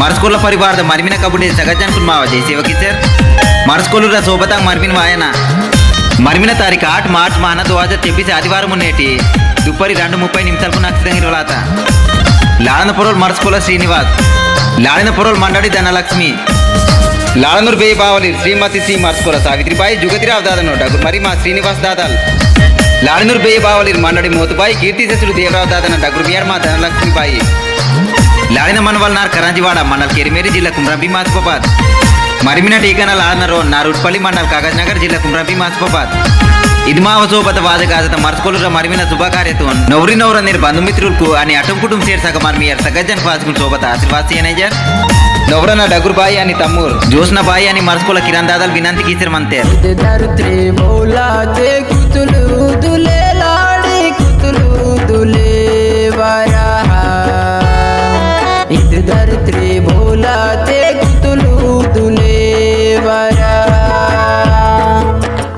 मरस्कोला परिवार मरमिन कबुडे सगजन कुमावा जय सेवा किचर मरस्कोलुरा सोबतांग मरमिन वायना मरमिन तारीख 8 मार्च माह 2024 आदिवार मुन्नेटी दुपारी 2:30 निमिषाలకు నక్షత్రంగిరలాత లాడనపురోల్ మరస్కోల శ్రీనివాస్ లాడనపురోల్ మండడి ధనలక్ష్మి లాడనూర్ బే బావలి శ్రీమతి శ్రీ మరస్కోల సావిత్రిబాయి జుగతిరావు దాదను డగురు మరి మా శ్రీనివాస్ దాదాల్ లాడనూర్ బే బావలి మండడి మోతుబాయి కీర్తిశేషుడు దేవరావు దాదన డగురు బియర్ మా ధనలక్ష్మిబాయి लाड़िन मनवाल नार करांजीवाड़ा मंडल केरीमेरी जिला कुमरंभी मास्कोबाद मरमिन टीकाना लाड़न रोड नारुटपल्ली मंडल कागजनगर जिला कुमरंभी मास्कोबाद इदमा वसोबत वादगाजत मरस्कोलुर मरमिन शुभकार्यतोन नवरी नवर निर बंधुमित्रुलकु अनि अटम कुटुंब सेरसग मरमियर सगजन फासकुल सोबत आशीर्वाद सेनेजर नवरना डगुरबाई अनि तम्मूर जोस्नाबाई अनि मरस्कोल किरण दादल विनंती कीचर मंतेर धरत्री बोला ते कुतुलु दुले लाड़ी कुतुलु दुले वरा धरत्री बोला ते कुतुलु दुले वरा